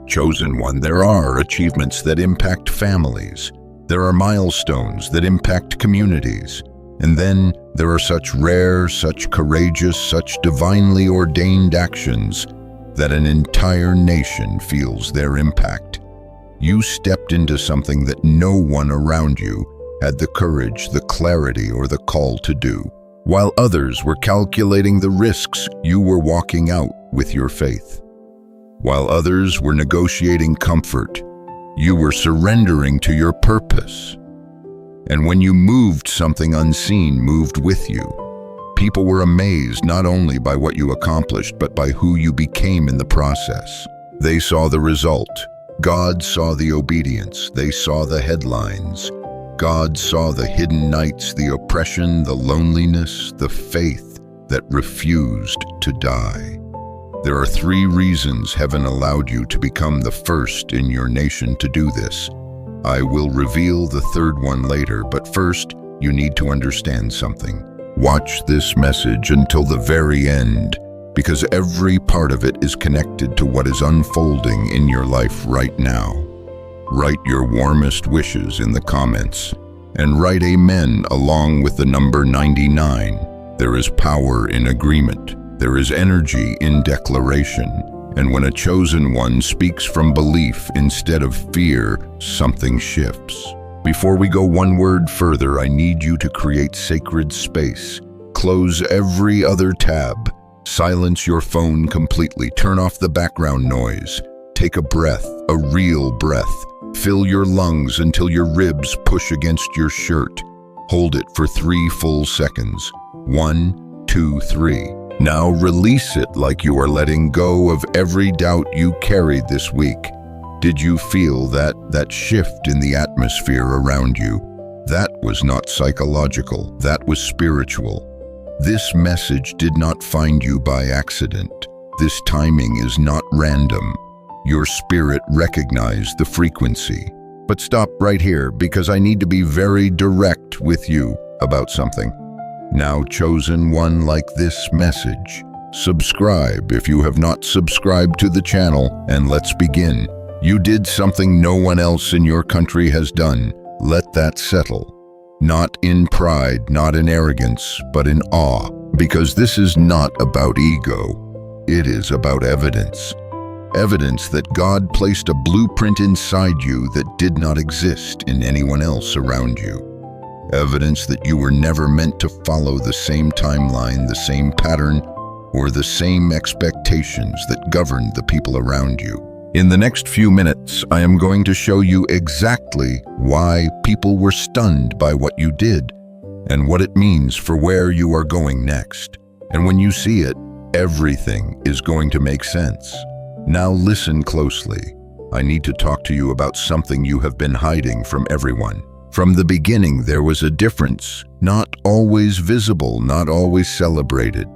Chosen one, there are achievements that impact families. There are milestones that impact communities. And then there are such rare, such courageous, such divinely ordained actions that an entire nation feels their impact. You stepped into something that no one around you had the courage, the clarity, or the call to do. While others were calculating the risks, you were walking out with your faith. While others were negotiating comfort, you were surrendering to your purpose. And when you moved, something unseen moved with you. People were amazed not only by what you accomplished, but by who you became in the process. They saw the result. God saw the obedience. They saw the headlines. God saw the hidden nights, the oppression, the loneliness, the faith that refused to die. There are 3 reasons heaven allowed you to become the first in your nation to do this. I will reveal the 3rd one later, but first, you need to understand something. Watch this message until the very end, because every part of it is connected to what is unfolding in your life right now. Write your warmest wishes in the comments, and write amen along with the number 99. There is power in agreement. There is energy in declaration. And when a chosen one speaks from belief instead of fear, something shifts. Before we go one word further, I need you to create sacred space. Close every other tab. Silence your phone completely. Turn off the background noise. Take a breath, a real breath. Fill your lungs until your ribs push against your shirt. Hold it for 3 full seconds. 1, 2, 3. Now release it like you are letting go of every doubt you carried this week. Did you feel that shift in the atmosphere around you? That was not psychological, that was spiritual. This message did not find you by accident. This timing is not random. Your spirit recognized the frequency. But stop right here, because I need to be very direct with you about something. Now, chosen one, like this message, subscribe if you have not subscribed to the channel, and let's begin. You did something no one else in your country has done. Let that settle. Not in pride, not in arrogance, but in awe, because this is not about ego. It is about evidence. Evidence that God placed a blueprint inside you that did not exist in anyone else around you. Evidence that you were never meant to follow the same timeline, the same pattern, or the same expectations that governed the people around you. In the next few minutes, I am going to show you exactly why people were stunned by what you did and what it means for where you are going next. And when you see it, everything is going to make sense. Now listen closely. I need to talk to you about something you have been hiding from everyone. From the beginning, there was a difference, not always visible, not always celebrated.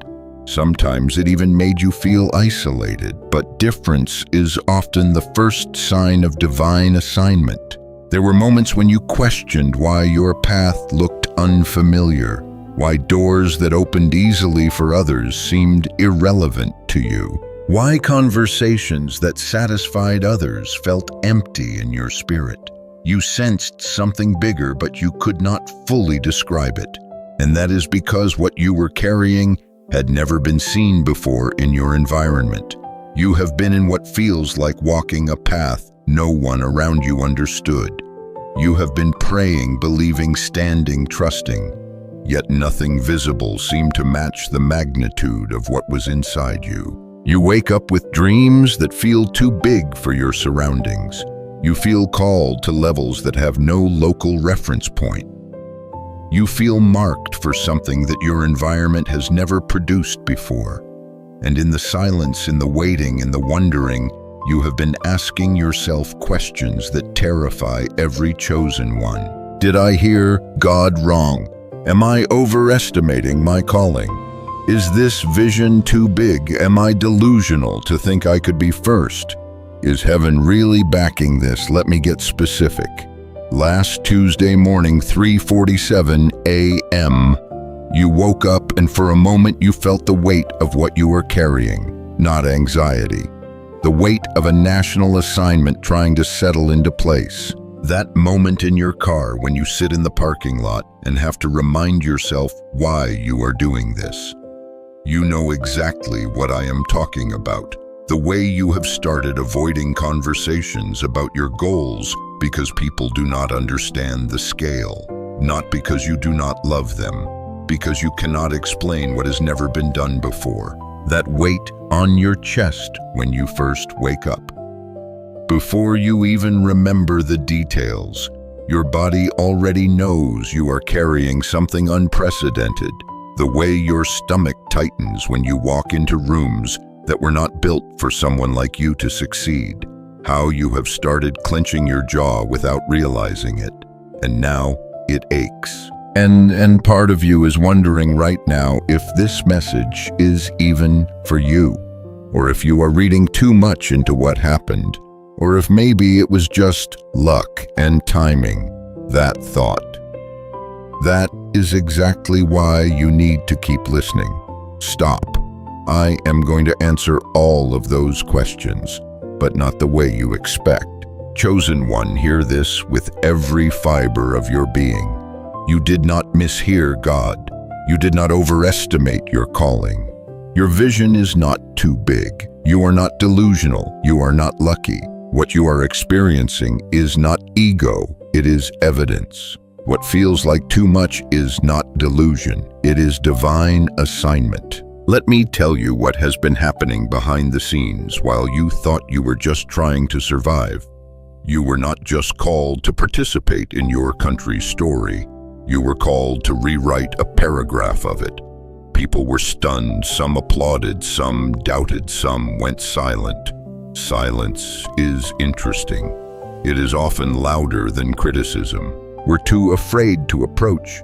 Sometimes it even made you feel isolated, but difference is often the first sign of divine assignment. There were moments when you questioned why your path looked unfamiliar, why doors that opened easily for others seemed irrelevant to you, why conversations that satisfied others felt empty in your spirit. You sensed something bigger, but you could not fully describe it. And that is because what you were carrying had never been seen before in your environment. You have been in what feels like walking a path no one around you understood. You have been praying, believing, standing, trusting, yet nothing visible seemed to match the magnitude of what was inside you. You wake up with dreams that feel too big for your surroundings. You feel called to levels that have no local reference point. You feel marked for something that your environment has never produced before. And in the silence, in the waiting, in the wondering, you have been asking yourself questions that terrify every chosen one. Did I hear God wrong? Am I overestimating my calling? Is this vision too big? Am I delusional to think I could be first? Is heaven really backing this? Let me get specific. Last Tuesday morning, 3:47 a.m., you woke up and for a moment you felt the weight of what you were carrying. Not anxiety, the weight of a national assignment trying to settle into place. That moment in your car when you sit in the parking lot and have to remind yourself why you are doing this. You know exactly what I am talking about. The way you have started avoiding conversations about your goals because people do not understand the scale. Not because you do not love them, because you cannot explain what has never been done before. That weight on your chest when you first wake up. Before you even remember the details, your body already knows you are carrying something unprecedented. The way your stomach tightens when you walk into rooms that were not built for someone like you to succeed. How you have started clenching your jaw without realizing it. And now it aches. And part of you is wondering right now if this message is even for you, or if you are reading too much into what happened, or if maybe it was just luck and timing, that thought. That is exactly why you need to keep listening. Stop. I am going to answer all of those questions, but not the way you expect. Chosen one, hear this with every fiber of your being. You did not mishear God. You did not overestimate your calling. Your vision is not too big. You are not delusional. You are not lucky. What you are experiencing is not ego. It is evidence. What feels like too much is not delusion. It is divine assignment. Let me tell you what has been happening behind the scenes while you thought you were just trying to survive. You were not just called to participate in your country's story. You were called to rewrite a paragraph of it. People were stunned, some applauded, some doubted, some went silent. Silence is interesting. It is often louder than criticism. We're too afraid to approach.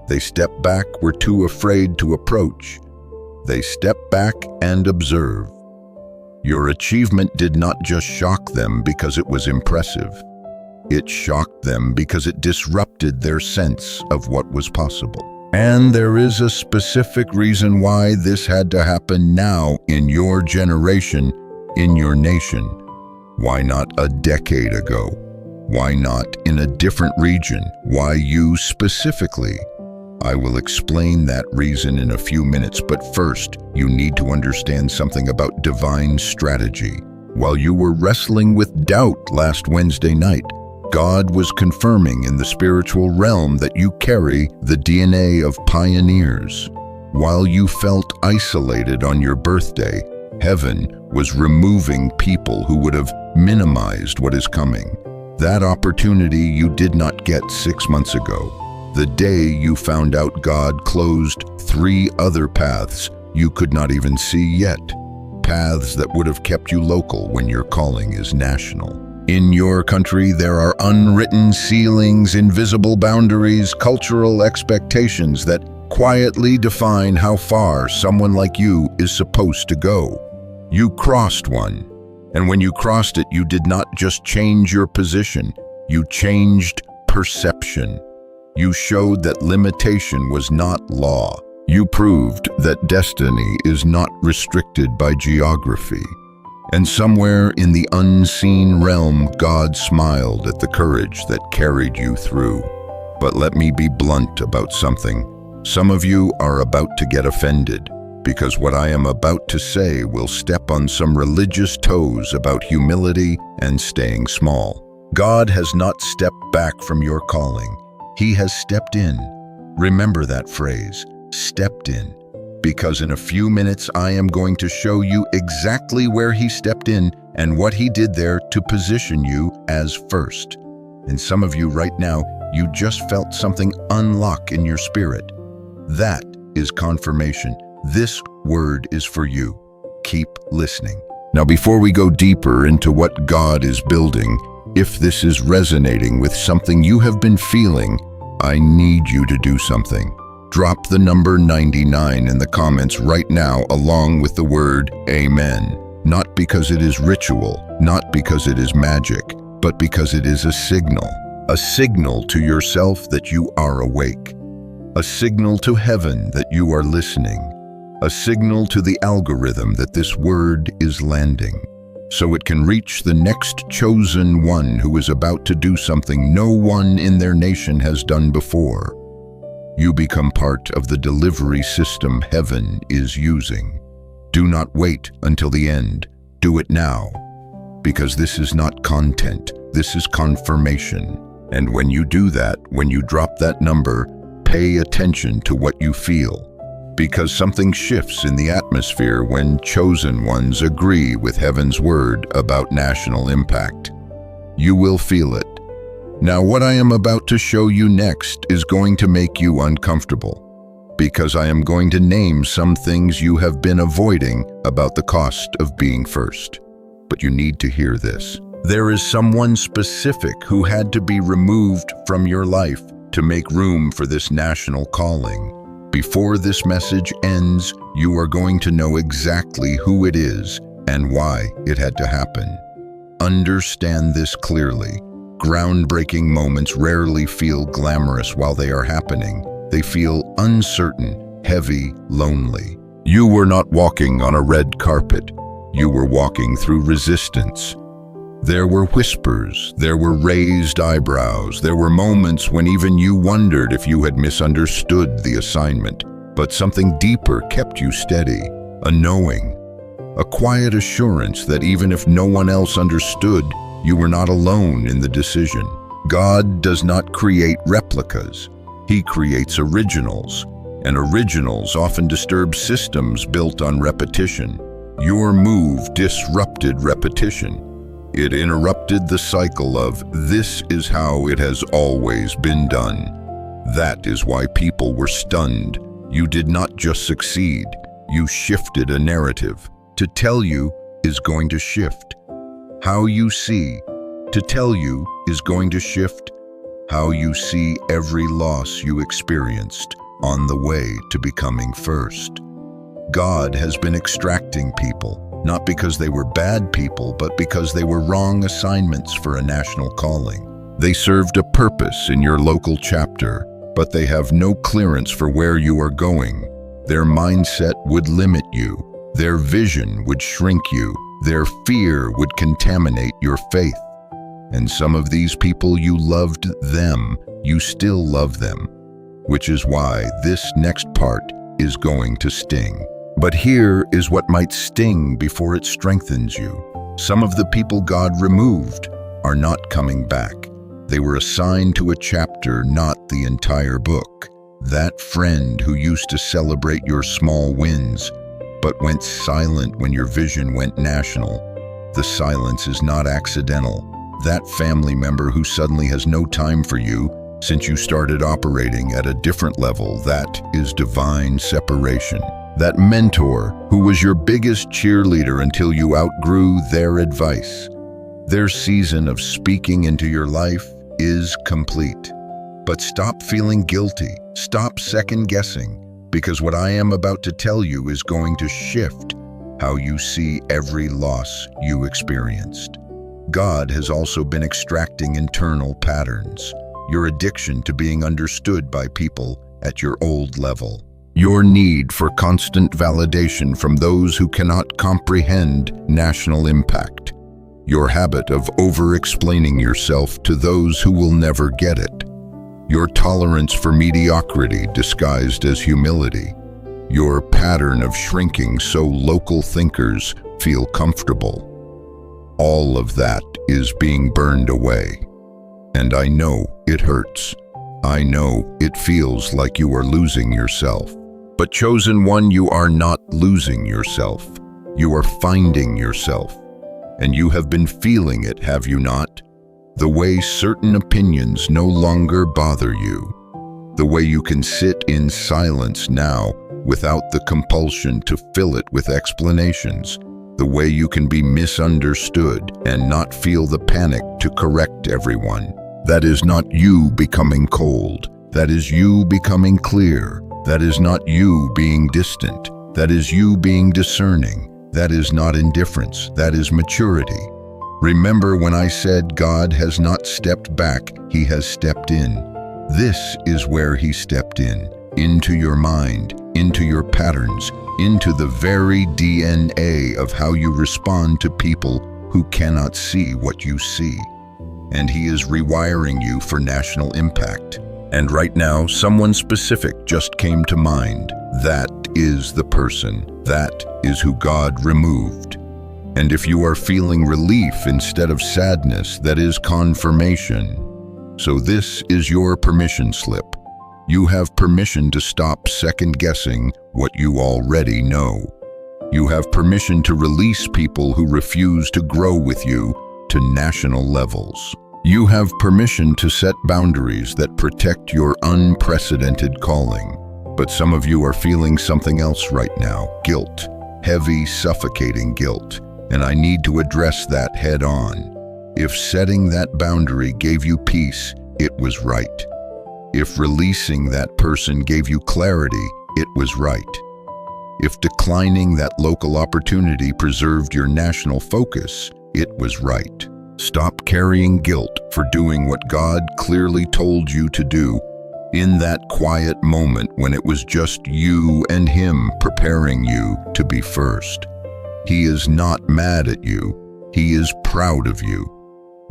They step back, we're too afraid to approach. They step back and observe. Your achievement did not just shock them because it was impressive. It shocked them because it disrupted their sense of what was possible. And there is a specific reason why this had to happen now in your generation, in your nation. Why not a decade ago? Why not in a different region? Why you specifically? I will explain that reason in a few minutes, but first, you need to understand something about divine strategy. While you were wrestling with doubt last Wednesday night, God was confirming in the spiritual realm that you carry the DNA of pioneers. While you felt isolated on your birthday, heaven was removing people who would have minimized what is coming. That opportunity you did not get 6 months ago. The day you found out God closed 3 other paths you could not even see yet. Paths that would have kept you local when your calling is national. In your country, there are unwritten ceilings, invisible boundaries, cultural expectations that quietly define how far someone like you is supposed to go. You crossed one, and when you crossed it, you did not just change your position, you changed perception. You showed that limitation was not law. You proved that destiny is not restricted by geography. And somewhere in the unseen realm, God smiled at the courage that carried you through. But let me be blunt about something. Some of you are about to get offended, because what I am about to say will step on some religious toes about humility and staying small. God has not stepped back from your calling. He has stepped in. Remember that phrase, stepped in. Because in a few minutes I am going to show you exactly where he stepped in and what he did there to position you as first. And some of you right now, you just felt something unlock in your spirit. That is confirmation. This word is for you. Keep listening. Now, before we go deeper into what God is building, if this is resonating with something you have been feeling, I need you to do something. Drop the number 99 in the comments right now along with the word Amen. Not because it is ritual, not because it is magic, but because it is a signal. A signal to yourself that you are awake. A signal to heaven that you are listening. A signal to the algorithm that this word is landing. so it can reach the next chosen one who is about to do something no one in their nation has done before. You become part of the delivery system heaven is using. Do not wait until the end. Do it now. Because this is not content, this is confirmation. And when you do that, when you drop that number, pay attention to what you feel. Because something shifts in the atmosphere when chosen ones agree with heaven's word about national impact. You will feel it. Now, what I am about to show you next is going to make you uncomfortable, because I am going to name some things you have been avoiding about the cost of being first. But you need to hear this. There is someone specific who had to be removed from your life to make room for this national calling. Before this message ends, you are going to know exactly who it is and why it had to happen. Understand this clearly. Groundbreaking moments rarely feel glamorous while they are happening. They feel uncertain, heavy, lonely. You were not walking on a red carpet. You were walking through resistance. There were whispers, there were raised eyebrows, there were moments when even you wondered if you had misunderstood the assignment. But something deeper kept you steady, a knowing, a quiet assurance that even if no one else understood, you were not alone in the decision. God does not create replicas. He creates originals, and originals often disturb systems built on repetition. Your move disrupted repetition. It interrupted the cycle of, this is how it has always been done. That is why people were stunned. You did not just succeed, you shifted a narrative. To tell you is going to shift. How you see, to tell you is going to shift. How you see every loss you experienced on the way to becoming first. God has been extracting people. Not because they were bad people, but because they were wrong assignments for a national calling. They served a purpose in your local chapter, but they have no clearance for where you are going. Their mindset would limit you. Their vision would shrink you. Their fear would contaminate your faith. And some of these people, you loved them, you still love them, which is why this next part is going to sting. But here is what might sting before it strengthens you. Some of the people God removed are not coming back. They were assigned to a chapter, not the entire book. That friend who used to celebrate your small wins, but went silent when your vision went national. The silence is not accidental. That family member who suddenly has no time for you since you started operating at a different level, that is divine separation. That mentor who was your biggest cheerleader until you outgrew their advice. Their season of speaking into your life is complete. But stop feeling guilty. Stop second-guessing, because what I am about to tell you is going to shift how you see every loss you experienced. God has also been extracting internal patterns. Your addiction to being understood by people at your old level. Your need for constant validation from those who cannot comprehend national impact. Your habit of over-explaining yourself to those who will never get it. Your tolerance for mediocrity disguised as humility. Your pattern of shrinking so local thinkers feel comfortable. All of that is being burned away. And I know it hurts. I know it feels like you are losing yourself. But chosen one, you are not losing yourself. You are finding yourself. And you have been feeling it, have you not? The way certain opinions no longer bother you. The way you can sit in silence now without the compulsion to fill it with explanations. The way you can be misunderstood and not feel the panic to correct everyone. That is not you becoming cold. That is you becoming clear. That is not you being distant. That is you being discerning. That is not indifference. That is maturity. Remember when I said God has not stepped back, He has stepped in. This is where He stepped in, into your mind, into your patterns, into the very DNA of how you respond to people who cannot see what you see. And he is rewiring you for national impact. And right now, someone specific just came to mind. That is the person. That is who God removed. And if you are feeling relief instead of sadness, that is confirmation. So this is your permission slip. You have permission to stop second-guessing what you already know. You have permission to release people who refuse to grow with you to national levels. You have permission to set boundaries that protect your unprecedented calling. But some of you are feeling something else right now, guilt, heavy, suffocating guilt, and I need to address that head on. If setting that boundary gave you peace, it was right. If releasing that person gave you clarity, it was right. If declining that local opportunity preserved your national focus, it was right. Stop carrying guilt for doing what God clearly told you to do in that quiet moment when it was just you and Him preparing you to be first. He is not mad at you. He is proud of you.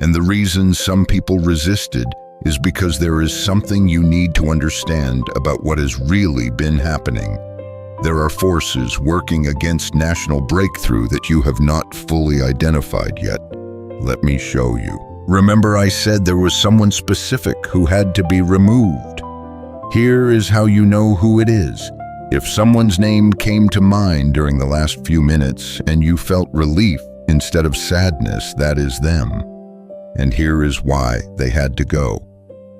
And the reason some people resisted is because there is something you need to understand about what has really been happening. There are forces working against national breakthrough that you have not fully identified yet. Let me show you. Remember I said there was someone specific who had to be removed. Here is how you know who it is. If someone's name came to mind during the last few minutes and you felt relief instead of sadness, that is them. And here is why they had to go.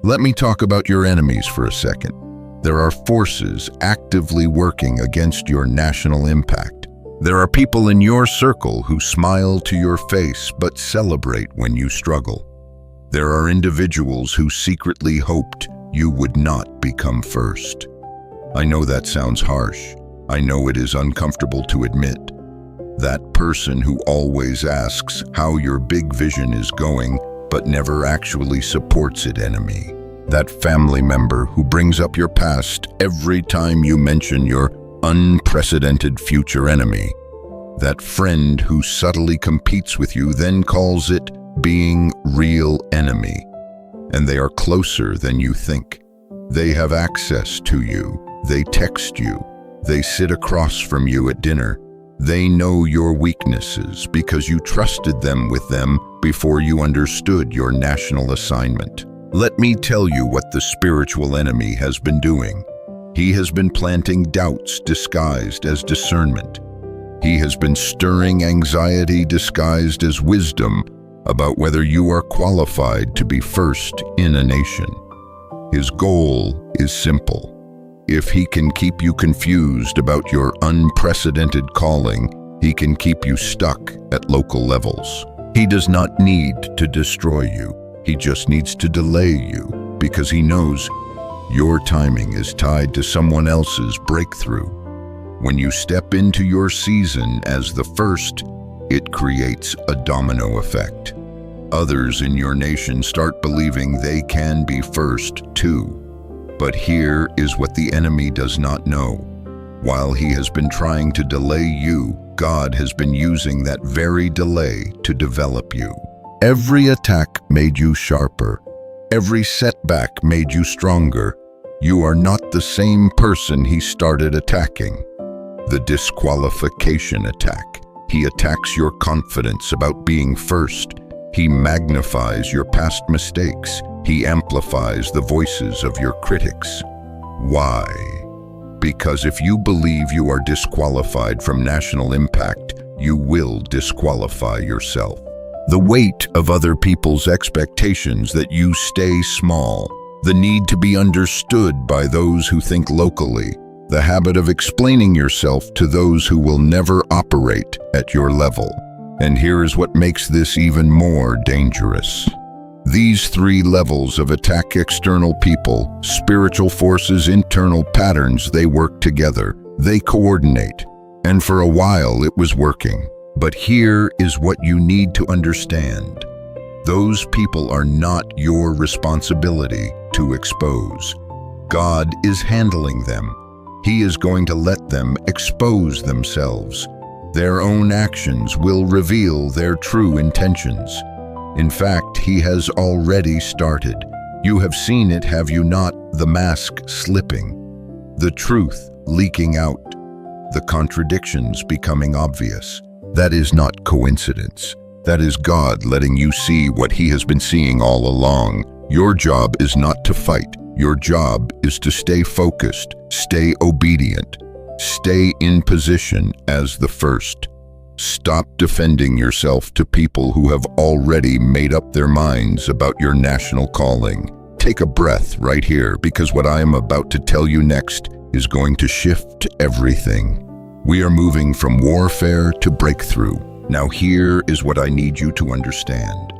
Let me talk about your enemies for a second. There are forces actively working against your national impact. There are people in your circle who smile to your face but celebrate when you struggle. There are individuals who secretly hoped you would not become first. I know that sounds harsh. I know it is uncomfortable to admit. That person who always asks how your big vision is going but never actually supports it enemy. That family member who brings up your past every time you mention your unprecedented future enemy. That friend who subtly competes with you then calls it being real enemy. And they are closer than you think. They have access to you. They text you. They sit across from you at dinner. They know your weaknesses because you trusted them with them before you understood your national assignment. Let me tell you what the spiritual enemy has been doing. He has been planting doubts disguised as discernment. He has been stirring anxiety disguised as wisdom about whether you are qualified to be first in a nation. His goal is simple. If he can keep you confused about your unprecedented calling, he can keep you stuck at local levels. He does not need to destroy you. He just needs to delay you because he knows your timing is tied to someone else's breakthrough. When you step into your season as the first, it creates a domino effect. Others in your nation start believing they can be first too. But here is what the enemy does not know. While he has been trying to delay you, God has been using that very delay to develop you. Every attack made you sharper. Every setback made you stronger. You are not the same person he started attacking. The disqualification attack. He attacks your confidence about being first. He magnifies your past mistakes. He amplifies the voices of your critics. Why? Because if you believe you are disqualified from national impact, you will disqualify yourself. The weight of other people's expectations that you stay small, the need to be understood by those who think locally, the habit of explaining yourself to those who will never operate at your level. And here is what makes this even more dangerous. These three levels of attack: external people, spiritual forces, internal patterns, they work together. They coordinate. And for a while it was working. But here is what you need to understand. Those people are not your responsibility to expose. God is handling them. He is going to let them expose themselves. Their own actions will reveal their true intentions. In fact, he has already started. You have seen it, have you not? The mask slipping, the truth leaking out, the contradictions becoming obvious. That is not coincidence. That is God letting you see what he has been seeing all along. Your job is not to fight. Your job is to stay focused, stay obedient, stay in position as the first. Stop defending yourself to people who have already made up their minds about your national calling. Take a breath right here, because what I am about to tell you next is going to shift everything. We are moving from warfare to breakthrough. Now here is what I need you to understand.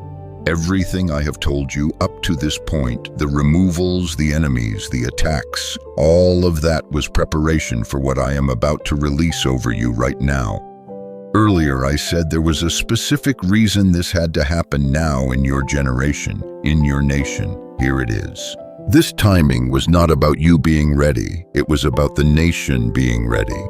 Everything I have told you up to this point, the removals, the enemies, the attacks, all of that was preparation for what I am about to release over you right now. Earlier I said there was a specific reason this had to happen now in your generation, in your nation. Here it is. This timing was not about you being ready. It was about the nation being ready.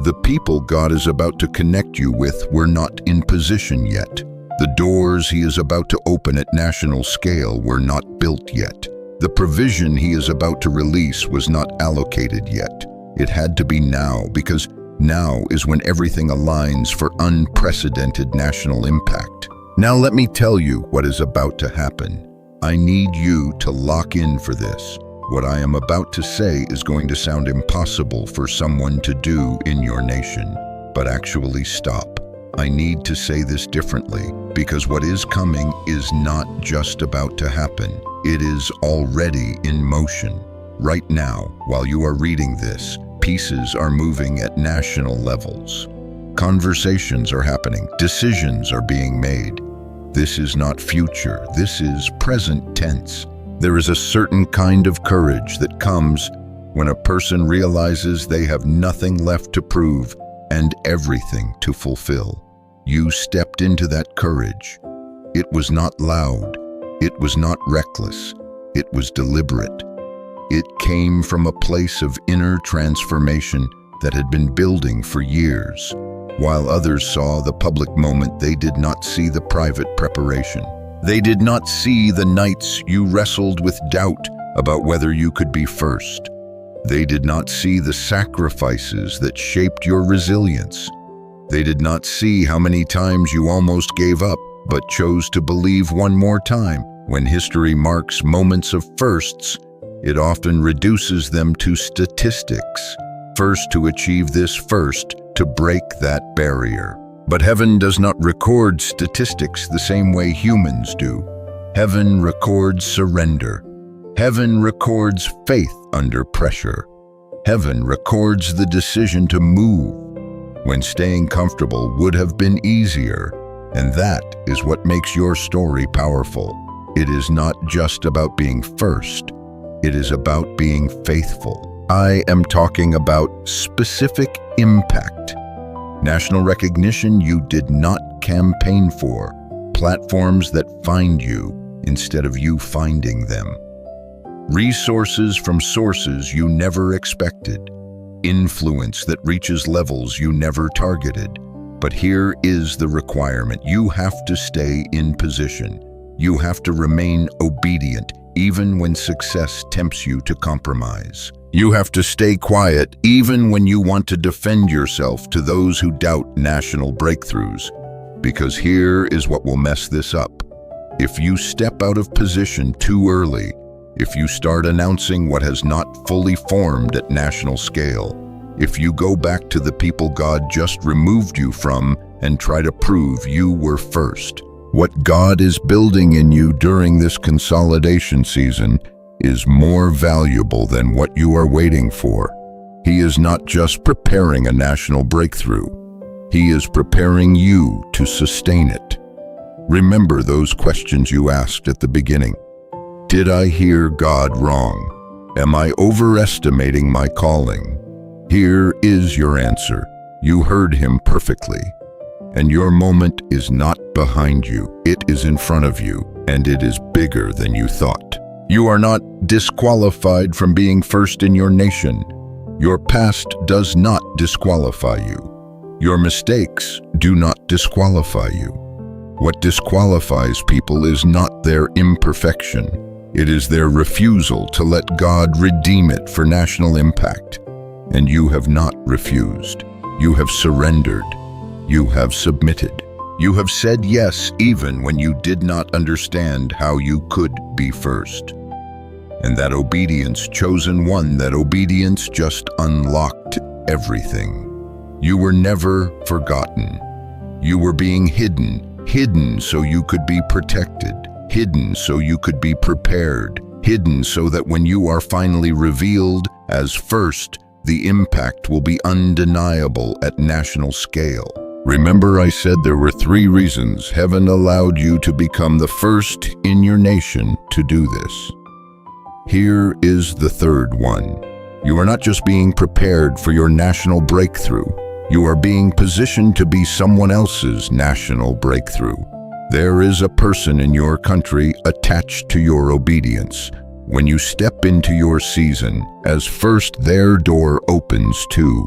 The people God is about to connect you with were not in position yet. The doors he is about to open at national scale were not built yet. The provision he is about to release was not allocated yet. It had to be now, because now is when everything aligns for unprecedented national impact. Now let me tell you what is about to happen. I need you to lock in for this. What I am about to say is going to sound impossible for someone to do in your nation. But actually stop. I need to say this differently, because what is coming is not just about to happen. It is already in motion. Right now, while you are reading this, pieces are moving at national levels. Conversations are happening. Decisions are being made. This is not future. This is present tense. There is a certain kind of courage that comes when a person realizes they have nothing left to prove and everything to fulfill. You stepped into that courage. It was not loud. It was not reckless. It was deliberate. It came from a place of inner transformation that had been building for years. While others saw the public moment, they did not see the private preparation. They did not see the nights you wrestled with doubt about whether you could be first. They did not see the sacrifices that shaped your resilience. They did not see how many times you almost gave up, but chose to believe one more time. When history marks moments of firsts, it often reduces them to statistics. First to achieve this, first to break that barrier. But heaven does not record statistics the same way humans do. Heaven records surrender. Heaven records faith under pressure. Heaven records the decision to move when staying comfortable would have been easier. And that is what makes your story powerful. It is not just about being first. It is about being faithful. I am talking about specific impact. National recognition you did not campaign for. Platforms that find you instead of you finding them. Resources from sources you never expected. Influence that reaches levels you never targeted. But here is the requirement. You have to stay in position. You have to remain obedient, even when success tempts you to compromise. You have to stay quiet, even when you want to defend yourself to those who doubt national breakthroughs. Because here is what will mess this up. If you step out of position too early, if you start announcing what has not fully formed at national scale, if you go back to the people God just removed you from and try to prove you were first, what God is building in you during this consolidation season is more valuable than what you are waiting for. He is not just preparing a national breakthrough. He is preparing you to sustain it. Remember those questions you asked at the beginning. Did I hear God wrong? Am I overestimating my calling? Here is your answer. You heard him perfectly. And your moment is not behind you. It is in front of you, and it is bigger than you thought. You are not disqualified from being first in your nation. Your past does not disqualify you. Your mistakes do not disqualify you. What disqualifies people is not their imperfection. It is their refusal to let God redeem it for national impact. And you have not refused. You have surrendered. You have submitted. You have said yes even when you did not understand how you could be first. And that obedience, chosen one, that obedience just unlocked everything. You were never forgotten. You were being hidden so you could be protected, hidden so you could be prepared, hidden so that when you are finally revealed as first, the impact will be undeniable at national scale. Remember, I said there were 3 reasons heaven allowed you to become the first in your nation to do this. Here is the 3rd one. You are not just being prepared for your national breakthrough. You are being positioned to be someone else's national breakthrough. There is a person in your country attached to your obedience. When you step into your season, as first, their door opens too.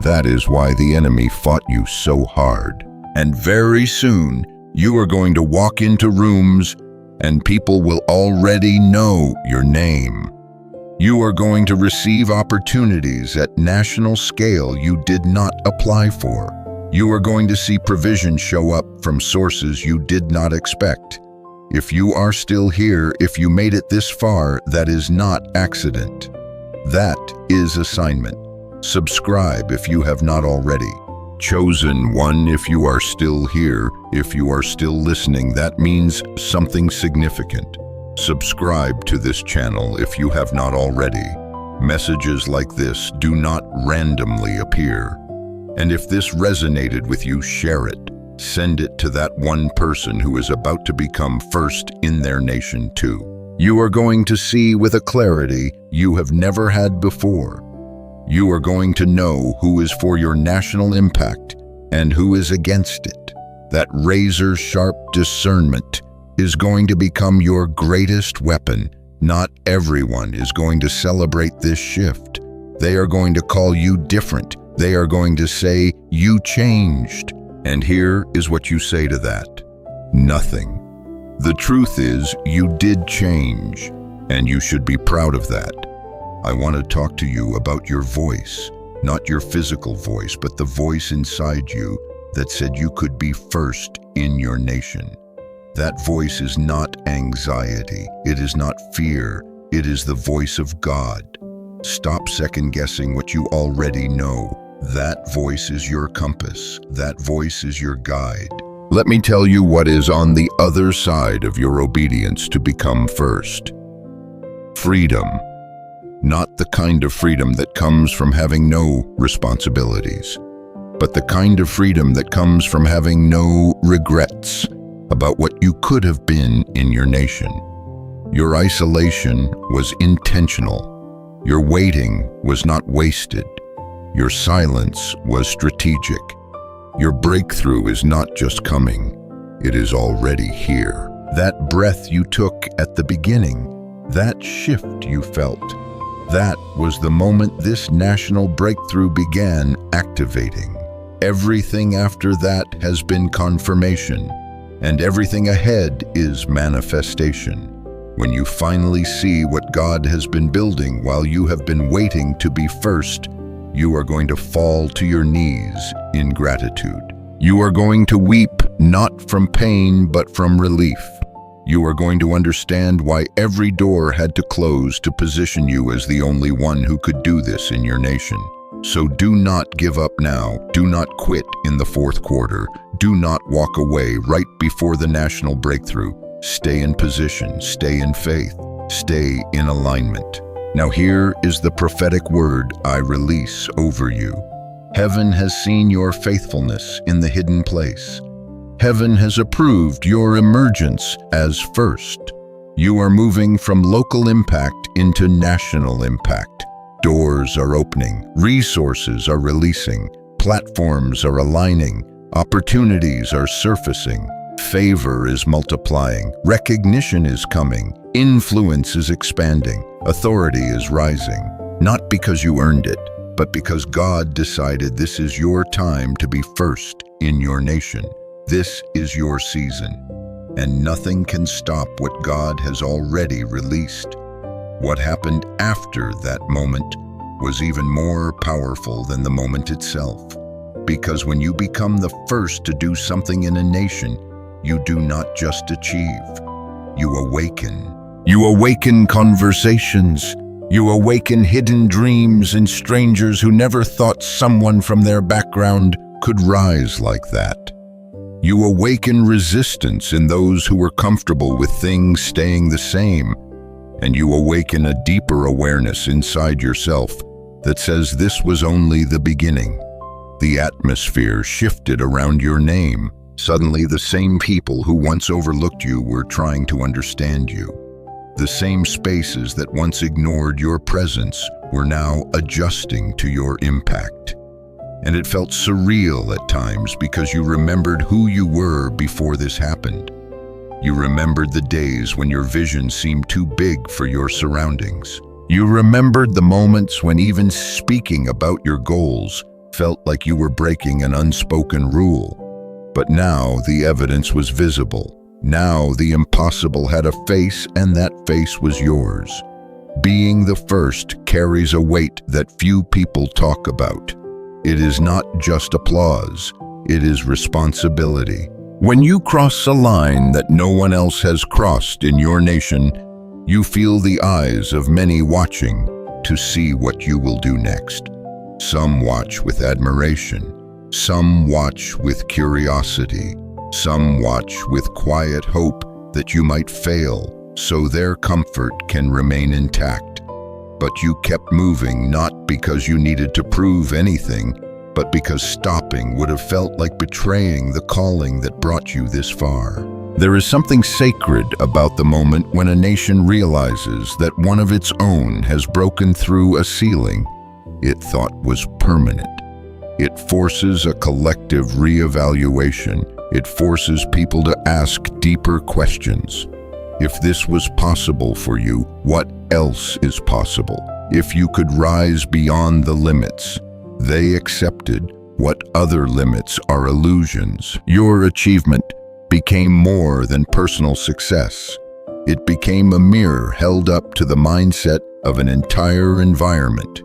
That is why the enemy fought you so hard. And very soon, you are going to walk into rooms and people will already know your name. You are going to receive opportunities at national scale you did not apply for. You are going to see provision show up from sources you did not expect. If you are still here, if you made it this far, that is not accident. That is assignment. Subscribe if you have not already. Chosen one, if you are still here, if you are still listening, that means something significant. Subscribe to this channel if you have not already. Messages like this do not randomly appear. And if this resonated with you, share it. Send it to that one person who is about to become first in their nation too. You are going to see with a clarity you have never had before. You are going to know who is for your national impact and who is against it. That razor-sharp discernment is going to become your greatest weapon. Not everyone is going to celebrate this shift. They are going to call you different. They are going to say, you changed. And here is what you say to that. Nothing. The truth is, you did change, and you should be proud of that. I want to talk to you about your voice, not your physical voice, but the voice inside you that said you could be first in your nation. That voice is not anxiety. It is not fear. It is the voice of God. Stop second-guessing what you already know. That voice is your compass. That voice is your guide. Let me tell you what is on the other side of your obedience to become first. Freedom. Not the kind of freedom that comes from having no responsibilities, but the kind of freedom that comes from having no regrets about what you could have been in your nation. Your isolation was intentional. Your waiting was not wasted. Your silence was strategic. Your breakthrough is not just coming, it is already here. That breath you took at the beginning, that shift you felt, that was the moment this national breakthrough began activating. Everything after that has been confirmation, and everything ahead is manifestation. When you finally see what God has been building while you have been waiting to be first, you are going to fall to your knees in gratitude. You are going to weep not from pain but from relief. You are going to understand why every door had to close to position you as the only one who could do this in your nation. So do not give up now. Do not quit in the 4th quarter. Do not walk away right before the national breakthrough. Stay in position, stay in faith, stay in alignment. Now here is the prophetic word I release over you. Heaven has seen your faithfulness in the hidden place. Heaven has approved your emergence as first. You are moving from local impact into national impact. Doors are opening, resources are releasing, platforms are aligning, opportunities are surfacing, favor is multiplying, recognition is coming, influence is expanding, authority is rising, not because you earned it, but because God decided this is your time to be first in your nation. This is your season, and nothing can stop what God has already released. What happened after that moment was even more powerful than the moment itself. Because when you become the first to do something in a nation, you do not just achieve, you awaken. You awaken conversations. You awaken hidden dreams in strangers who never thought someone from their background could rise like that. You awaken resistance in those who were comfortable with things staying the same, and you awaken a deeper awareness inside yourself that says this was only the beginning. The atmosphere shifted around your name. Suddenly, the same people who once overlooked you were trying to understand you. The same spaces that once ignored your presence were now adjusting to your impact. And it felt surreal at times because you remembered who you were before this happened. You remembered the days when your vision seemed too big for your surroundings. You remembered the moments when even speaking about your goals felt like you were breaking an unspoken rule. But now the evidence was visible. Now the impossible had a face, and that face was yours. Being the first carries a weight that few people talk about. It is not just applause, it is responsibility. When you cross a line that no one else has crossed in your nation, you feel the eyes of many watching to see what you will do next. Some watch with admiration, some watch with curiosity, some watch with quiet hope that you might fail so their comfort can remain intact. But you kept moving not because you needed to prove anything, but because stopping would have felt like betraying the calling that brought you this far. There is something sacred about the moment when a nation realizes that one of its own has broken through a ceiling it thought was permanent. It forces a collective reevaluation. It forces people to ask deeper questions. If this was possible for you, what else is possible? If you could rise beyond the limits they accepted, what other limits are illusions? Your achievement became more than personal success. It became a mirror held up to the mindset of an entire environment.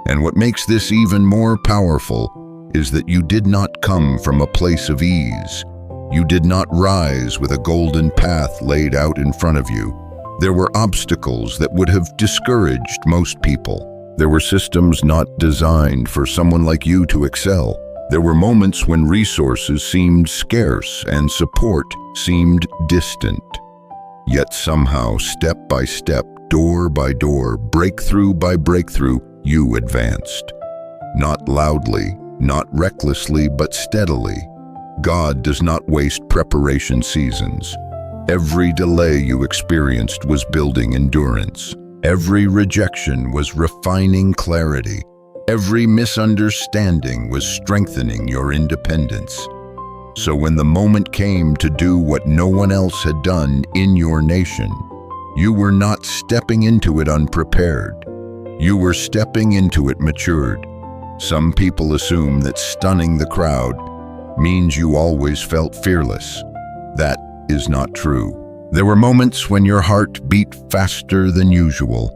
And what makes this even more powerful is that you did not come from a place of ease. You did not rise with a golden path laid out in front of you. There were obstacles that would have discouraged most people. There were systems not designed for someone like you to excel. There were moments when resources seemed scarce and support seemed distant. Yet somehow, step by step, door by door, breakthrough by breakthrough, you advanced. Not loudly, not recklessly, but steadily. God does not waste preparation seasons. Every delay you experienced was building endurance. Every rejection was refining clarity. Every misunderstanding was strengthening your independence. So when the moment came to do what no one else had done in your nation, you were not stepping into it unprepared. You were stepping into it matured. Some people assume that stunning the crowd means you always felt fearless. That is not true. There were moments when your heart beat faster than usual.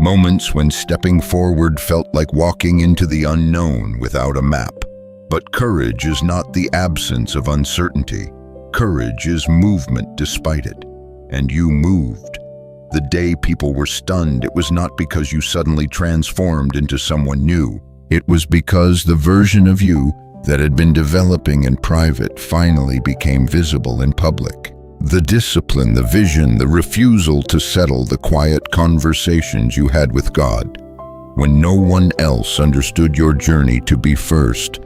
Moments when stepping forward felt like walking into the unknown without a map. But courage is not the absence of uncertainty. Courage is movement despite it. And you moved. The day people were stunned, it was not because you suddenly transformed into someone new. It was because the version of you that had been developing in private finally became visible in public. The discipline, the vision, the refusal to settle, the quiet conversations you had with God. When no one else understood your journey to be first,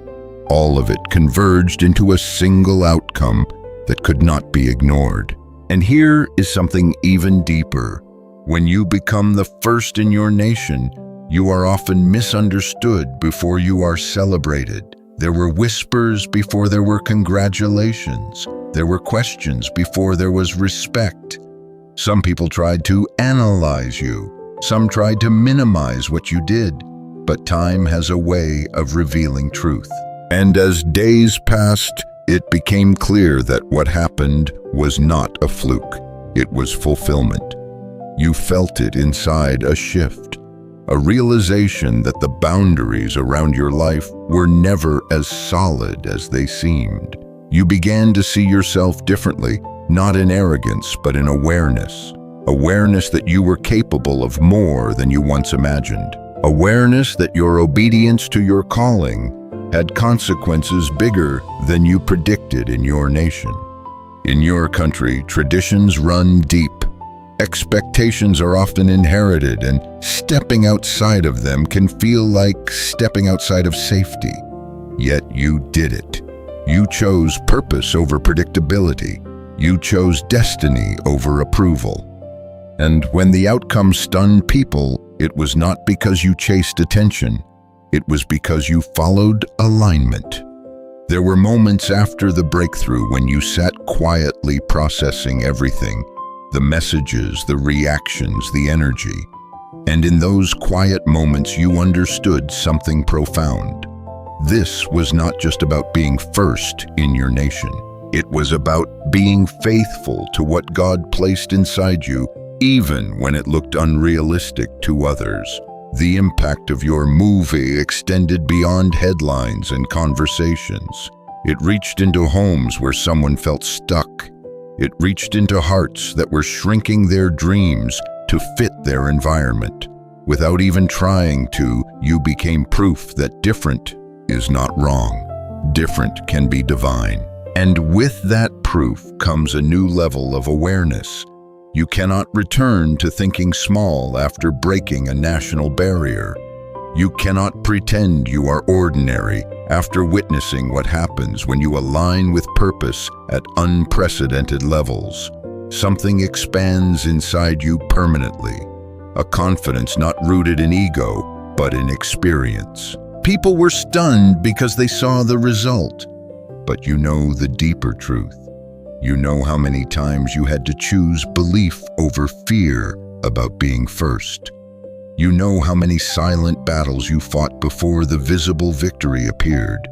all of it converged into a single outcome that could not be ignored. And here is something even deeper. When you become the first in your nation, you are often misunderstood before you are celebrated. There were whispers before there were congratulations. There were questions before there was respect. Some people tried to analyze you. Some tried to minimize what you did. but time has a way of revealing truth. And as days passed, it became clear that what happened was not a fluke. It was fulfillment. You felt it inside, a shift, a realization that the boundaries around your life were never as solid as they seemed. You began to see yourself differently, not in arrogance, but in awareness. Awareness that you were capable of more than you once imagined. Awareness that your obedience to your calling had consequences bigger than you predicted in your nation. In your country, traditions run deep. Expectations are often inherited, and stepping outside of them can feel like stepping outside of safety. Yet you did it. You chose purpose over predictability. You chose destiny over approval. And when the outcome stunned people, it was not because you chased attention. It was because you followed alignment. There were moments after the breakthrough when you sat quietly processing everything, the messages, the reactions, the energy. And in those quiet moments, you understood something profound. This was not just about being first in your nation. It was about being faithful to what God placed inside you, even when it looked unrealistic to others. The impact of your movie extended beyond headlines and conversations. It reached into homes where someone felt stuck. It reached into hearts that were shrinking their dreams to fit their environment. Without even trying to, you became proof that different is not wrong. Different can be divine. And with that proof comes a new level of awareness. You cannot return to thinking small after breaking a national barrier. You cannot pretend you are ordinary after witnessing what happens when you align with purpose at unprecedented levels. Something expands inside you permanently, a confidence not rooted in ego, but in experience. People were stunned because they saw the result, but you know the deeper truth. You know how many times you had to choose belief over fear about being first. You know how many silent battles you fought before the visible victory appeared.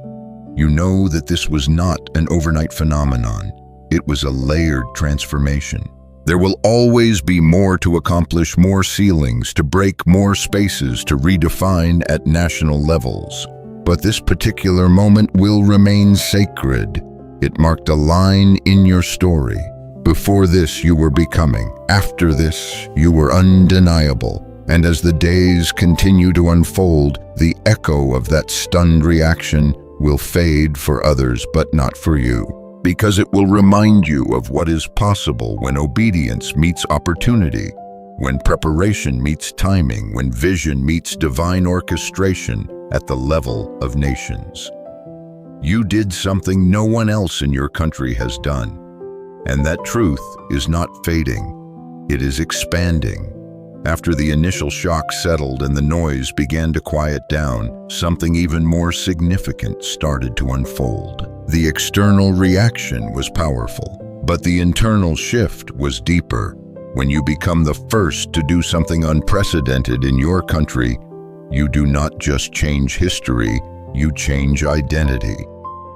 You know that this was not an overnight phenomenon. It was a layered transformation. There will always be more to accomplish, more ceilings to break, more spaces to redefine at national levels. But this particular moment will remain sacred. It marked a line in your story. Before this, you were becoming. After this, you were undeniable. And as the days continue to unfold, the echo of that stunned reaction will fade for others, but not for you. Because it will remind you of what is possible when obedience meets opportunity, when preparation meets timing, when vision meets divine orchestration at the level of nations. You did something no one else in your country has done. And that truth is not fading, it is expanding. After the initial shock settled and the noise began to quiet down, something even more significant started to unfold. The external reaction was powerful, but the internal shift was deeper. When you become the first to do something unprecedented in your country, you do not just change history, you change identity.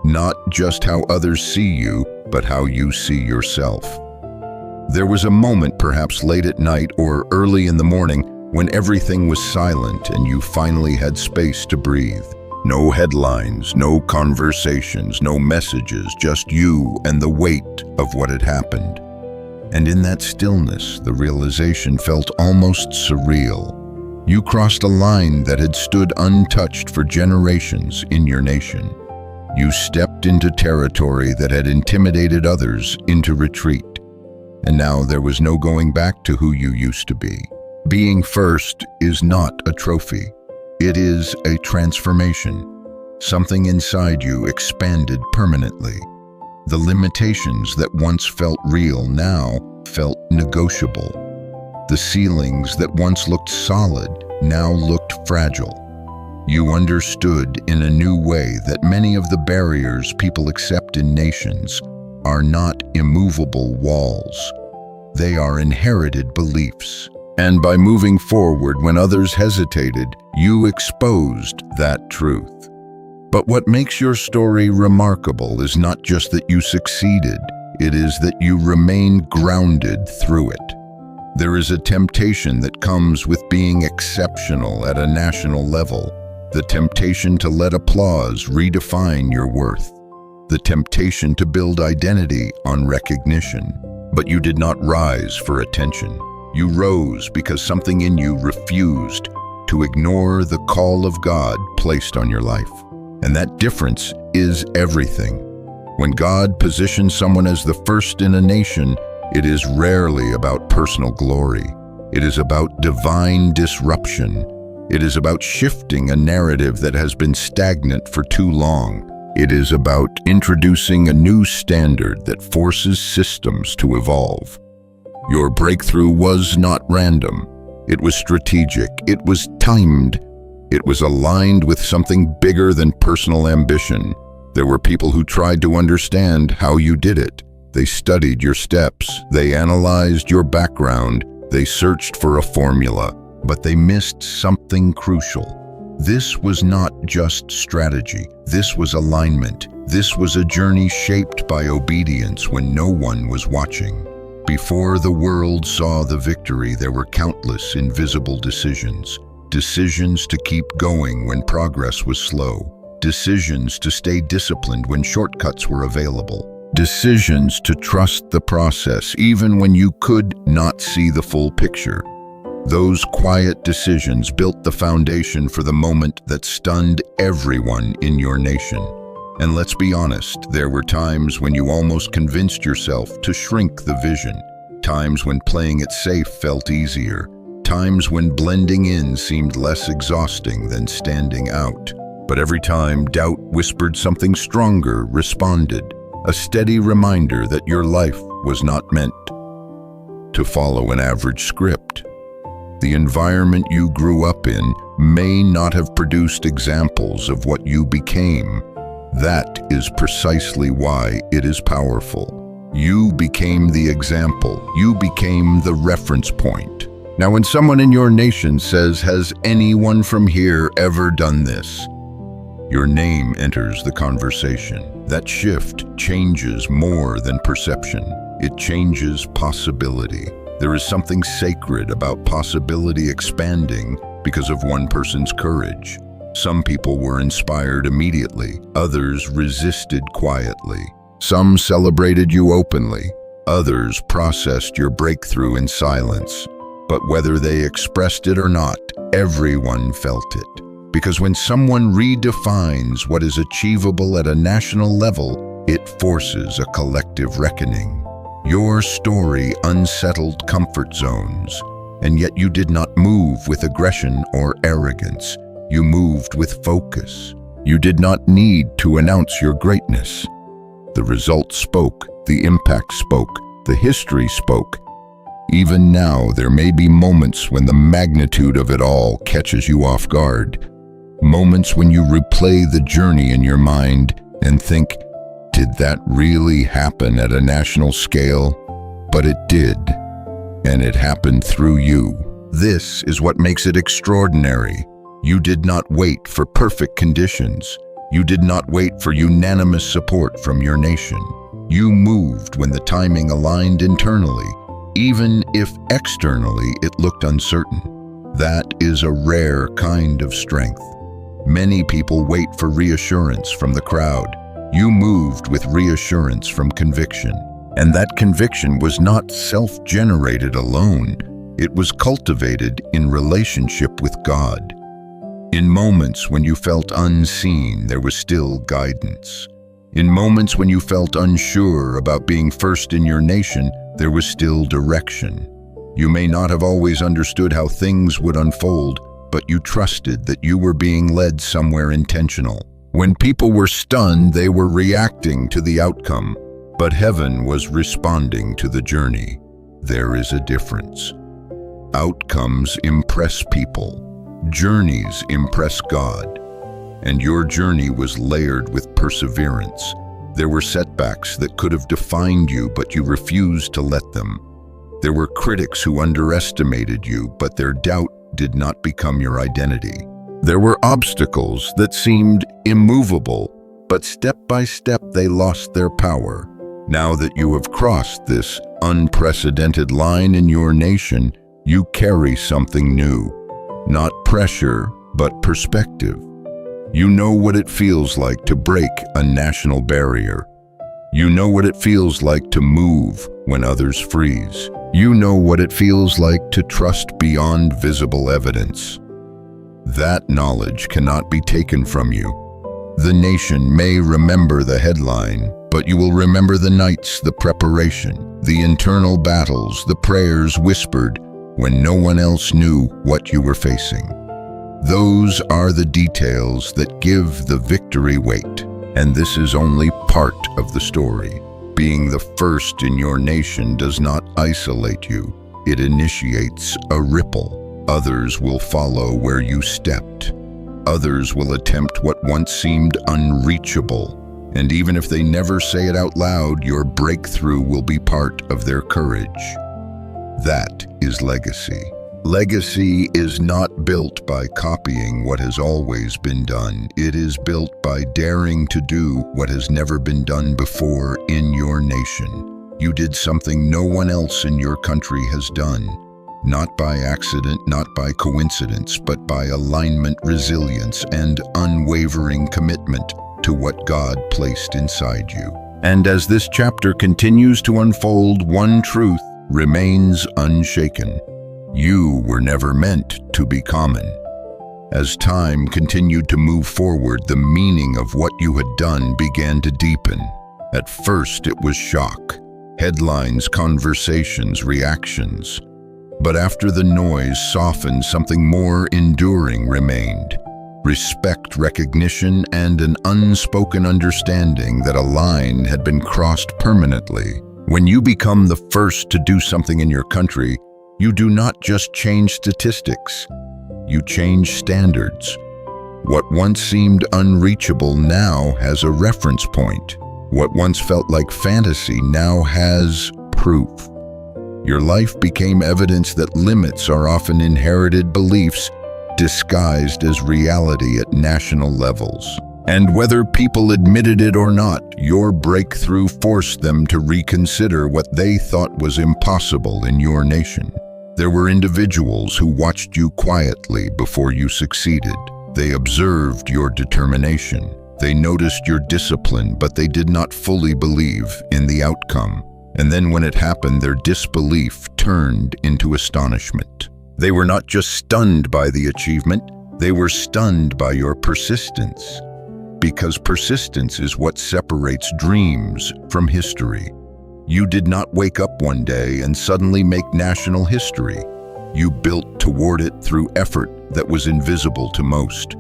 Not just how others see you, but how you see yourself. There was a moment, perhaps late at night or early in the morning, when everything was silent and you finally had space to breathe. No headlines, no conversations, no messages, just you and the weight of what had happened. And in that stillness, the realization felt almost surreal. You crossed a line that had stood untouched for generations in your nation. You stepped into territory that had intimidated others into retreat. And now there was no going back to who you used to be. Being first is not a trophy. It is a transformation. Something inside you expanded permanently. The limitations that once felt real now felt negotiable. The ceilings that once looked solid now looked fragile. You understood in a new way that many of the barriers people accept in nations are not immovable walls. They are inherited beliefs. And by moving forward when others hesitated, you exposed that truth. But what makes your story remarkable is not just that you succeeded, it is that you remain grounded through it. There is a temptation that comes with being exceptional at a national level, the temptation to let applause redefine your worth, the temptation to build identity on recognition. But you did not rise for attention. You rose because something in you refused to ignore the call of God placed on your life. And that difference is everything. When God positions someone as the first in a nation, it is rarely about personal glory. It is about divine disruption. It is about shifting a narrative that has been stagnant for too long. It is about introducing a new standard that forces systems to evolve. Your breakthrough was not random. It was strategic. It was timed. It was aligned with something bigger than personal ambition. There were people who tried to understand how you did it. They studied your steps. They analyzed your background. They searched for a formula, but they missed something crucial. This was not just strategy. This was alignment. This was a journey shaped by obedience when no one was watching. Before the world saw the victory, there were countless invisible decisions. Decisions to keep going when progress was slow. Decisions to stay disciplined when shortcuts were available. Decisions to trust the process even when you could not see the full picture. Those quiet decisions built the foundation for the moment that stunned everyone in your nation. And let's be honest, there were times when you almost convinced yourself to shrink the vision. Times when playing it safe felt easier. Times when blending in seemed less exhausting than standing out. But every time doubt whispered, something stronger responded. A steady reminder that your life was not meant to follow an average script. The environment you grew up in may not have produced examples of what you became. That is precisely why it is powerful. You became the example. You became the reference point. Now, when someone in your nation says, "Has anyone from here ever done this?" your name enters the conversation. That shift changes more than perception. It changes possibility. There is something sacred about possibility expanding because of one person's courage. Some people were inspired immediately. Others resisted quietly. Some celebrated you openly. Others processed your breakthrough in silence. But whether they expressed it or not, everyone felt it. Because when someone redefines what is achievable at a national level, it forces a collective reckoning. Your story unsettled comfort zones, and yet you did not move with aggression or arrogance. You moved with focus. You did not need to announce your greatness. The results spoke, the impact spoke, the history spoke. Even now, there may be moments when the magnitude of it all catches you off guard. Moments when you replay the journey in your mind and think, did that really happen at a national scale? But it did, and it happened through you. This is what makes it extraordinary. You did not wait for perfect conditions. You did not wait for unanimous support from your nation. You moved when the timing aligned internally, even if externally it looked uncertain. That is a rare kind of strength. Many people wait for reassurance from the crowd. You moved with reassurance from conviction. And that conviction was not self-generated alone. It was cultivated in relationship with God. In moments when you felt unseen, there was still guidance. In moments when you felt unsure about being first in your nation, there was still direction. You may not have always understood how things would unfold, but you trusted that you were being led somewhere intentional. When people were stunned, they were reacting to the outcome, but heaven was responding to the journey. There is a difference. Outcomes impress people. Journeys impress God. And your journey was layered with perseverance. There were setbacks that could have defined you, but you refused to let them. There were critics who underestimated you, but their doubt did not become your identity. There were obstacles that seemed immovable, but step by step they lost their power. Now that you have crossed this unprecedented line in your nation, you carry something new. Not pressure, but perspective. You know what it feels like to break a national barrier. You know what it feels like to move when others freeze. You know what it feels like to trust beyond visible evidence. That knowledge cannot be taken from you. The nation may remember the headline, but you will remember the nights, the preparation, the internal battles, the prayers whispered when no one else knew what you were facing. Those are the details that give the victory weight, and this is only part of the story. Being the first in your nation does not isolate you. It initiates a ripple. Others will follow where you stepped. Others will attempt what once seemed unreachable. And even if they never say it out loud, your breakthrough will be part of their courage. That is legacy. Legacy is not built by copying what has always been done. It is built by daring to do what has never been done before in your nation. You did something no one else in your country has done. Not by accident, not by coincidence, but by alignment, resilience, and unwavering commitment to what God placed inside you. And as this chapter continues to unfold, one truth remains unshaken. You were never meant to be common. As time continued to move forward, the meaning of what you had done began to deepen. At first, it was shock. Headlines, conversations, reactions. But after the noise softened, something more enduring remained. Respect, recognition, and an unspoken understanding that a line had been crossed permanently. When you become the first to do something in your country, you do not just change statistics, you change standards. What once seemed unreachable now has a reference point. What once felt like fantasy now has proof. Your life became evidence that limits are often inherited beliefs disguised as reality at national levels. And whether people admitted it or not, your breakthrough forced them to reconsider what they thought was impossible in your nation. There were individuals who watched you quietly before you succeeded. They observed your determination. They noticed your discipline, but they did not fully believe in the outcome. And then when it happened, their disbelief turned into astonishment. They were not just stunned by the achievement, they were stunned by your persistence. Because persistence is what separates dreams from history. You did not wake up one day and suddenly make national history. You built toward it through effort that was invisible to most,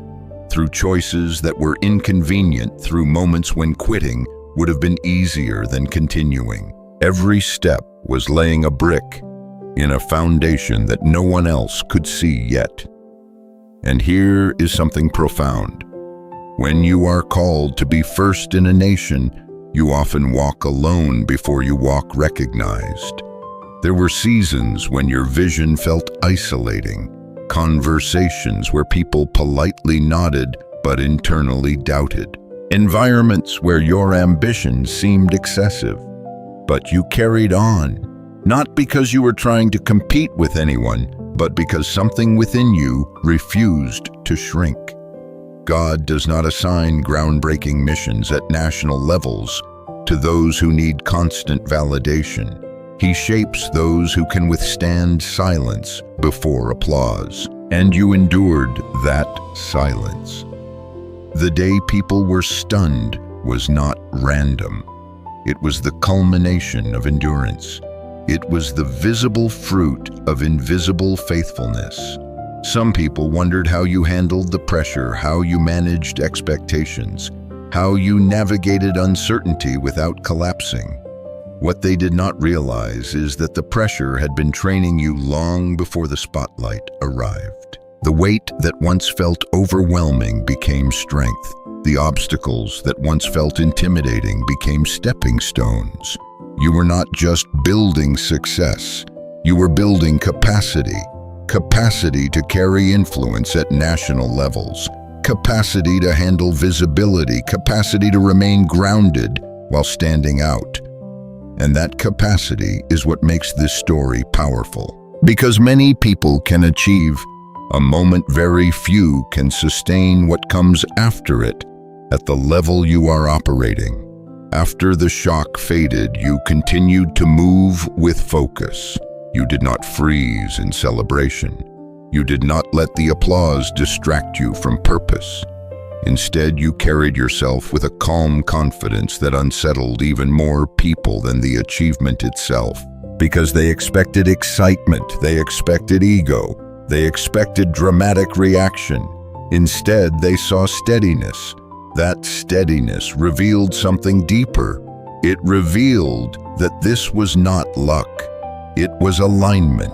through choices that were inconvenient, through moments when quitting would have been easier than continuing. Every step was laying a brick in a foundation that no one else could see yet. And here is something profound. When you are called to be first in a nation, you often walk alone before you walk recognized. There were seasons when your vision felt isolating, conversations where people politely nodded but internally doubted, environments where your ambition seemed excessive. But you carried on, not because you were trying to compete with anyone, but because something within you refused to shrink. God does not assign groundbreaking missions at national levels to those who need constant validation. He shapes those who can withstand silence before applause. And you endured that silence. The day people were stunned was not random. It was the culmination of endurance. It was the visible fruit of invisible faithfulness. Some people wondered how you handled the pressure, how you managed expectations, how you navigated uncertainty without collapsing. What they did not realize is that the pressure had been training you long before the spotlight arrived. The weight that once felt overwhelming became strength. The obstacles that once felt intimidating became stepping stones. You were not just building success, You were building capacity to carry influence at national levels, capacity to handle visibility, capacity to remain grounded while standing out. And that capacity is what makes this story powerful. Because many people can achieve a moment very few can sustain what comes after it at the level you are operating. After the shock faded, you continued to move with focus. You did not freeze in celebration. You did not let the applause distract you from purpose. Instead, you carried yourself with a calm confidence that unsettled even more people than the achievement itself. Because they expected excitement, they expected ego, they expected dramatic reaction. Instead, they saw steadiness. That steadiness revealed something deeper. It revealed that this was not luck. It was alignment.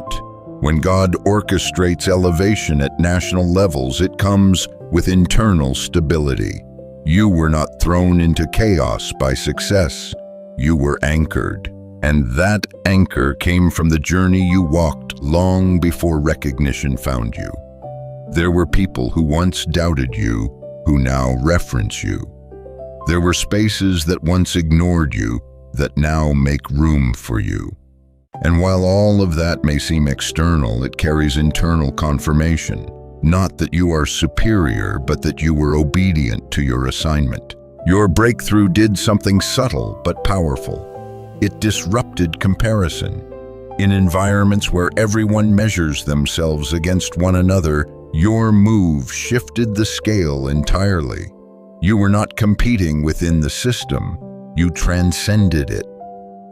When God orchestrates elevation at national levels, it comes with internal stability. You were not thrown into chaos by success. You were anchored. And that anchor came from the journey you walked long before recognition found you. There were people who once doubted you, who now reference you. There were spaces that once ignored you, that now make room for you. And while all of that may seem external, it carries internal confirmation. Not that you are superior, but that you were obedient to your assignment. Your breakthrough did something subtle but powerful. It disrupted comparison. In environments where everyone measures themselves against one another, your move shifted the scale entirely. You were not competing within the system, you transcended it.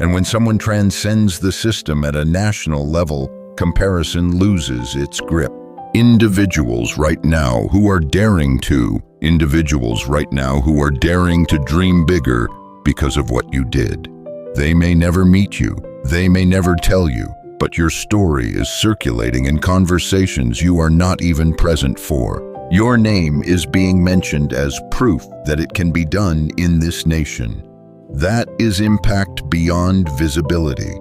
And when someone transcends the system at a national level, comparison loses its grip. Individuals right now who are daring to dream bigger because of what you did. They may never meet you, they may never tell you, but your story is circulating in conversations you are not even present for. Your name is being mentioned as proof that it can be done in this nation. That is impact beyond visibility.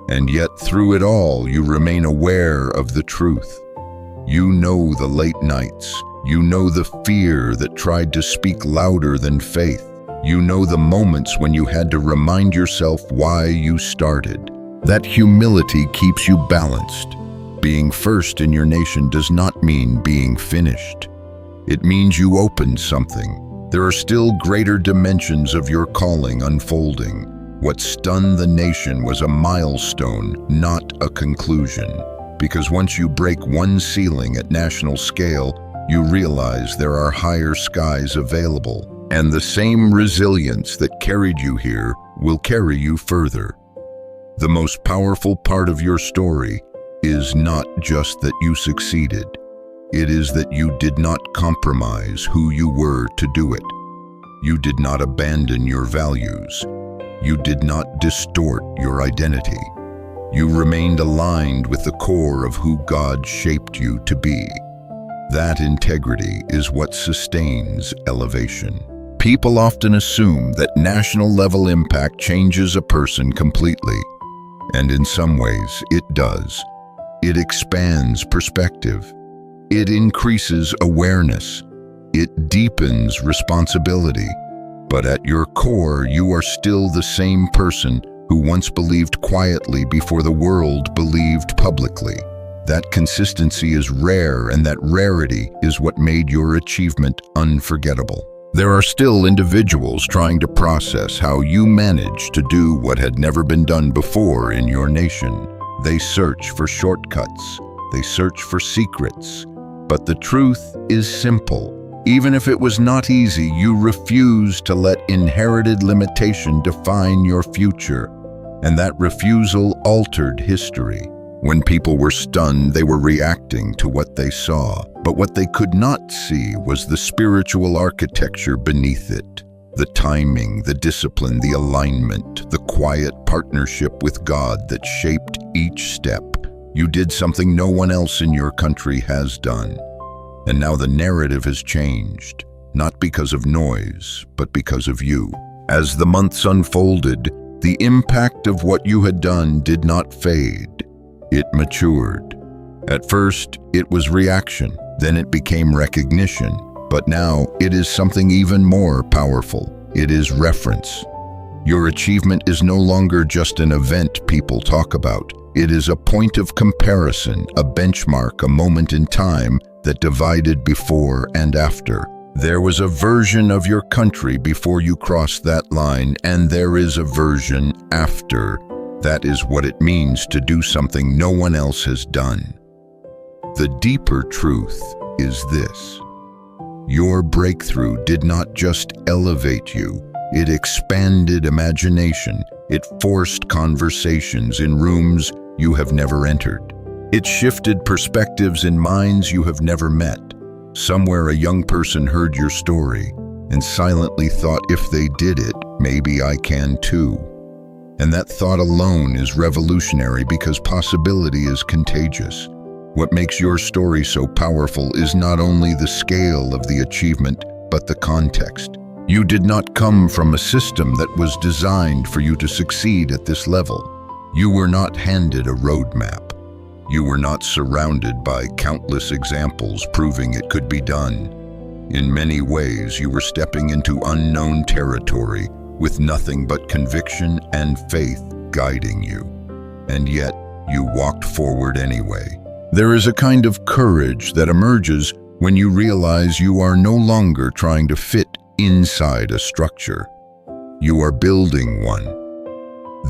And yet through it all, you remain aware of the truth. You know the late nights. You know the fear that tried to speak louder than faith. You know the moments when you had to remind yourself why you started. That humility keeps you balanced. Being first in your nation does not mean being finished. It means you opened something. There are still greater dimensions of your calling unfolding. What stunned the nation was a milestone, not a conclusion. Because once you break one ceiling at national scale, you realize there are higher skies available. And the same resilience that carried you here will carry you further. The most powerful part of your story is not just that you succeeded. It is that you did not compromise who you were to do it. You did not abandon your values. You did not distort your identity. You remained aligned with the core of who God shaped you to be. That integrity is what sustains elevation. People often assume that national level impact changes a person completely. And in some ways, it does. It expands perspective. It increases awareness. It deepens responsibility. But at your core, you are still the same person who once believed quietly before the world believed publicly. That consistency is rare, and that rarity is what made your achievement unforgettable. There are still individuals trying to process how you managed to do what had never been done before in your nation. They search for shortcuts. They search for secrets. But the truth is simple. Even if it was not easy, you refused to let inherited limitation define your future. And that refusal altered history. When people were stunned, they were reacting to what they saw. But what they could not see was the spiritual architecture beneath it. The timing, the discipline, the alignment, the quiet partnership with God that shaped each step. You did something no one else in your country has done. And now the narrative has changed, not because of noise, but because of you. As the months unfolded, the impact of what you had done did not fade. It matured. At first, it was reaction, then it became recognition, but now it is something even more powerful. It is reference. Your achievement is no longer just an event people talk about. It is a point of comparison, a benchmark, a moment in time that divided before and after. There was a version of your country before you crossed that line, and there is a version after. That is what it means to do something no one else has done. The deeper truth is this: your breakthrough did not just elevate you, it expanded imagination. It forced conversations in rooms you have never entered. It shifted perspectives in minds you have never met. Somewhere a young person heard your story and silently thought, if they did it, maybe I can too. And that thought alone is revolutionary because possibility is contagious. What makes your story so powerful is not only the scale of the achievement, but the context. You did not come from a system that was designed for you to succeed at this level. You were not handed a roadmap. You were not surrounded by countless examples proving it could be done. In many ways, you were stepping into unknown territory with nothing but conviction and faith guiding you. And yet, you walked forward anyway. There is a kind of courage that emerges when you realize you are no longer trying to fit inside a structure. You are building one.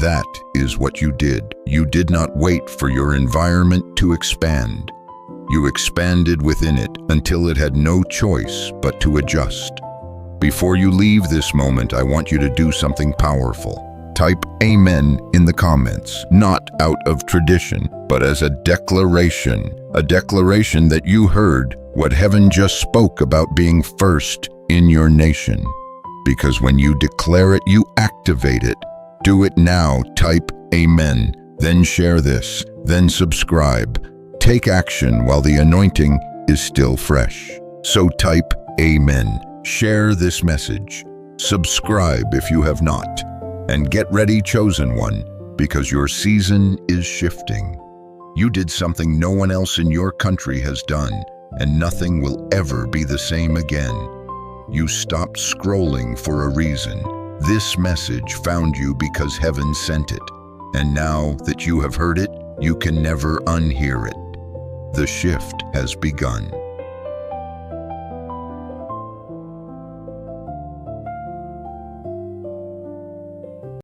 That is what you did. You did not wait for your environment to expand. You expanded within it until it had no choice but to adjust. Before you leave this moment, I want you to do something powerful. Type Amen in the comments, not out of tradition, but as a declaration that you heard what heaven just spoke about being first in your nation. Because when you declare it, you activate it. Do it now. Type Amen, then share this, then subscribe. Take action while the anointing is still fresh. So type Amen, share this message, subscribe if you have not, and get ready, chosen one, because your season is shifting. You did something no one else in your country has done, and nothing will ever be the same again. You stopped scrolling for a reason. This message found you because heaven sent it, and now that you have heard it, you can never unhear it. The shift has begun.